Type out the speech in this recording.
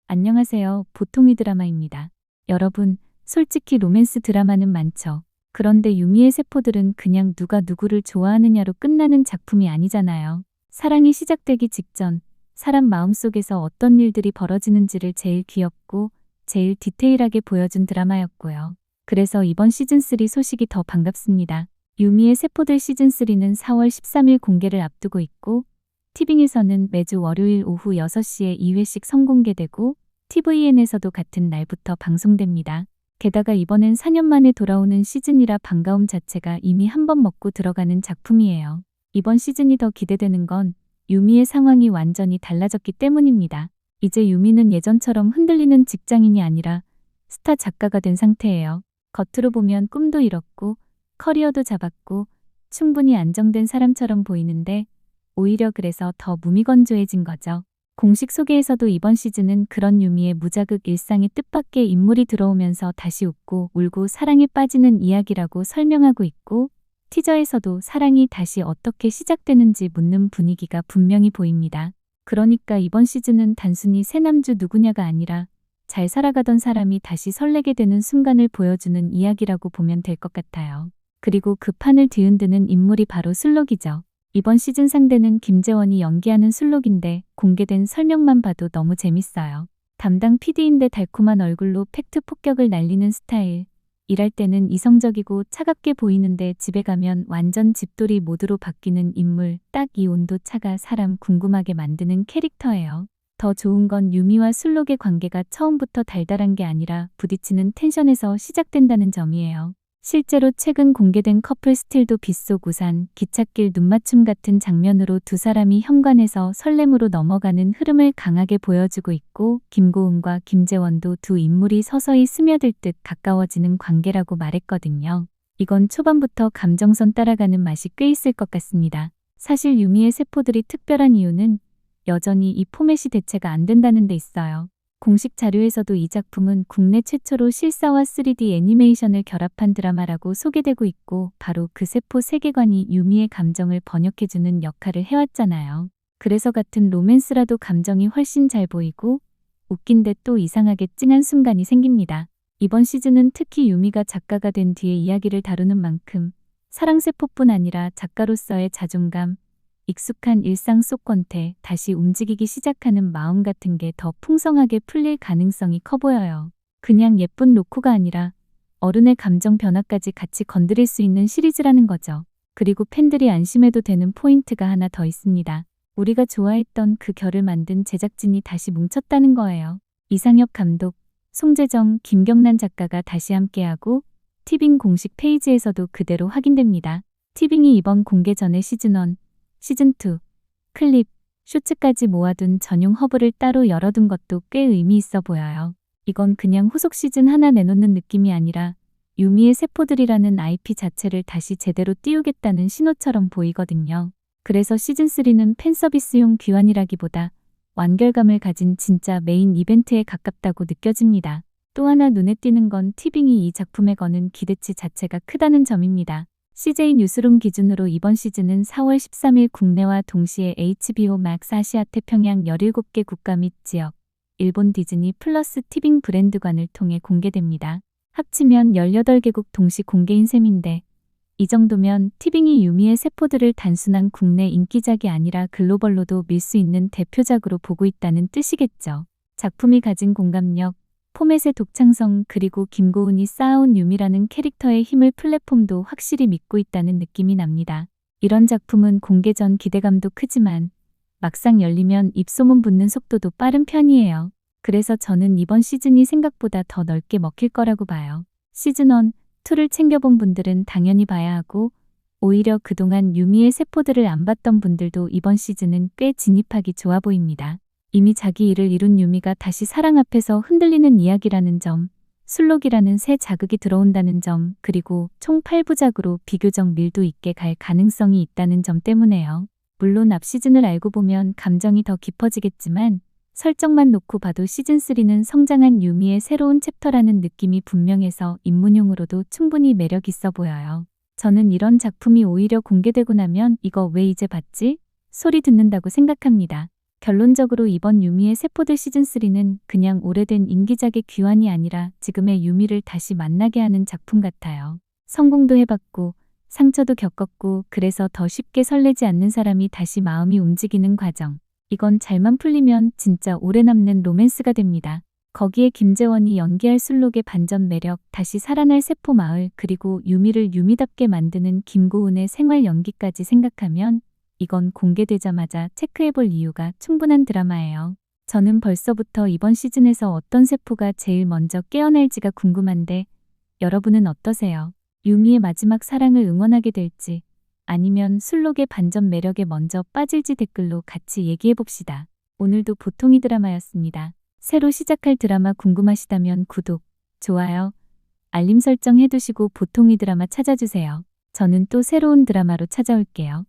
안녕하세요. 보통이 드라마입니다. 여러분, 솔직히 로맨스 드라마는 많죠. 그런데 유미의 세포들은 그냥 누가 누구를 좋아하느냐로 끝나는 작품이 아니잖아요. 사랑이 시작되기 직전, 사람 마음속에서 어떤 일들이 벌어지는지를 제일 귀엽고 제일 디테일하게 보여준 드라마였고요. 그래서 이번 시즌3 소식이 더 반갑습니다. 유미의 세포들 시즌3는 4월 13일 공개를 앞두고 있고, 티빙에서는 매주 월요일 오후 6시에 2회씩 선공개되고 TVN에서도 같은 날부터 방송됩니다. 게다가 이번엔 4년 만에 돌아오는 시즌이라 반가움 자체가 이미 한번 먹고 들어가는 작품이에요. 이번 시즌이 더 기대되는 건 유미의 상황이 완전히 달라졌기 때문입니다. 이제 유미는 예전처럼 흔들리는 직장인이 아니라 스타 작가가 된 상태예요. 겉으로 보면 꿈도 이뤘고 커리어도 잡았고 충분히 안정된 사람처럼 보이는데 오히려 그래서 더 무미건조해진 거죠. 공식 소개에서도 이번 시즌은 그런 유미의 무자극 일상의 뜻밖의 인물이 들어오면서 다시 웃고 울고 사랑에 빠지는 이야기라고 설명하고 있고, 티저에서도 사랑이 다시 어떻게 시작되는지 묻는 분위기가 분명히 보입니다. 그러니까 이번 시즌은 단순히 새 남주 누구냐가 아니라 잘 살아가던 사람이 다시 설레게 되는 순간을 보여주는 이야기라고 보면 될 것 같아요. 그리고 그 판을 뒤흔드는 인물이 바로 술록이죠. 이번 시즌 상대는 김재원이 연기하는 술록인데 공개된 설명만 봐도 너무 재밌어요. 담당 PD인데 달콤한 얼굴로 팩트 폭격을 날리는 스타일. 일할 때는 이성적이고 차갑게 보이는데 집에 가면 완전 집돌이 모드로 바뀌는 인물. 딱 이 온도차가 사람 궁금하게 만드는 캐릭터예요. 더 좋은 건 유미와 술록의 관계가 처음부터 달달한 게 아니라 부딪히는 텐션에서 시작된다는 점이에요. 실제로 최근 공개된 커플 스틸도 빗속 우산, 기찻길 눈맞춤 같은 장면으로 두 사람이 현관에서 설렘으로 넘어가는 흐름을 강하게 보여주고 있고, 김고은과 김재원도 두 인물이 서서히 스며들 듯 가까워지는 관계라고 말했거든요. 이건 초반부터 감정선 따라가는 맛이 꽤 있을 것 같습니다. 사실 유미의 세포들이 특별한 이유는 여전히 이 포맷이 대체가 안 된다는 데 있어요. 공식 자료에서도 이 작품은 국내 최초로 실사와 3D 애니메이션을 결합한 드라마라고 소개되고 있고, 바로 그 세포 세계관이 유미의 감정을 번역해주는 역할을 해왔잖아요. 그래서 같은 로맨스라도 감정이 훨씬 잘 보이고 웃긴데 또 이상하게 찡한 순간이 생깁니다. 이번 시즌은 특히 유미가 작가가 된 뒤에 이야기를 다루는 만큼 사랑세포뿐 아니라 작가로서의 자존감, 익숙한 일상 속 권태, 다시 움직이기 시작하는 마음 같은 게 더 풍성하게 풀릴 가능성이 커 보여요. 그냥 예쁜 로코가 아니라 어른의 감정 변화까지 같이 건드릴 수 있는 시리즈라는 거죠. 그리고 팬들이 안심해도 되는 포인트가 하나 더 있습니다. 우리가 좋아했던 그 결을 만든 제작진이 다시 뭉쳤다는 거예요. 이상혁 감독, 송재정, 김경란 작가가 다시 함께하고 티빙 공식 페이지에서도 그대로 확인됩니다. 티빙이 이번 공개 전에 시즌1, 시즌2, 클립, 쇼츠까지 모아둔 전용 허브를 따로 열어둔 것도 꽤 의미 있어 보여요. 이건 그냥 후속 시즌 하나 내놓는 느낌이 아니라 유미의 세포들이라는 IP 자체를 다시 제대로 띄우겠다는 신호처럼 보이거든요. 그래서 시즌3는 팬서비스용 귀환이라기보다 완결감을 가진 진짜 메인 이벤트에 가깝다고 느껴집니다. 또 하나 눈에 띄는 건 티빙이 이 작품에 거는 기대치 자체가 크다는 점입니다. CJ 뉴스룸 기준으로 이번 시즌은 4월 13일 국내와 동시에 HBO Max 아시아 태평양 17개 국가 및 지역, 일본 디즈니 플러스 티빙 브랜드관을 통해 공개됩니다. 합치면 18개국 동시 공개인 셈인데, 이 정도면 티빙이 유미의 세포들을 단순한 국내 인기작이 아니라 글로벌로도 밀 수 있는 대표작으로 보고 있다는 뜻이겠죠. 작품이 가진 공감력, 포맷의 독창성, 그리고 김고은이 쌓아온 유미라는 캐릭터의 힘을 플랫폼도 확실히 믿고 있다는 느낌이 납니다. 이런 작품은 공개 전 기대감도 크지만 막상 열리면 입소문 붙는 속도도 빠른 편이에요. 그래서 저는 이번 시즌이 생각보다 더 넓게 먹힐 거라고 봐요. 시즌1, 2를 챙겨본 분들은 당연히 봐야 하고, 오히려 그동안 유미의 세포들을 안 봤던 분들도 이번 시즌은 꽤 진입하기 좋아 보입니다. 이미 자기 일을 이룬 유미가 다시 사랑 앞에서 흔들리는 이야기라는 점, 술록이라는 새 자극이 들어온다는 점, 그리고 총 8부작으로 비교적 밀도 있게 갈 가능성이 있다는 점 때문에요. 물론 앞 시즌을 알고 보면 감정이 더 깊어지겠지만 설정만 놓고 봐도 시즌3는 성장한 유미의 새로운 챕터라는 느낌이 분명해서 입문용으로도 충분히 매력 있어 보여요. 저는 이런 작품이 오히려 공개되고 나면 이거 왜 이제 봤지? 소리 듣는다고 생각합니다. 결론적으로 이번 유미의 세포들 시즌3는 그냥 오래된 인기작의 귀환이 아니라 지금의 유미를 다시 만나게 하는 작품 같아요. 성공도 해봤고 상처도 겪었고 그래서 더 쉽게 설레지 않는 사람이 다시 마음이 움직이는 과정. 이건 잘만 풀리면 진짜 오래 남는 로맨스가 됩니다. 거기에 김재원이 연기할 술록의 반전 매력, 다시 살아날 세포 마을, 그리고 유미를 유미답게 만드는 김고은의 생활 연기까지 생각하면 이건 공개되자마자 체크해볼 이유가 충분한 드라마예요. 저는 벌써부터 이번 시즌에서 어떤 세포가 제일 먼저 깨어날지가 궁금한데 여러분은 어떠세요? 유미의 마지막 사랑을 응원하게 될지 아니면 술록의 반전 매력에 먼저 빠질지 댓글로 같이 얘기해봅시다. 오늘도 보통이 드라마였습니다. 새로 시작할 드라마 궁금하시다면 구독, 좋아요, 알림 설정 해두시고 보통이 드라마 찾아주세요. 저는 또 새로운 드라마로 찾아올게요.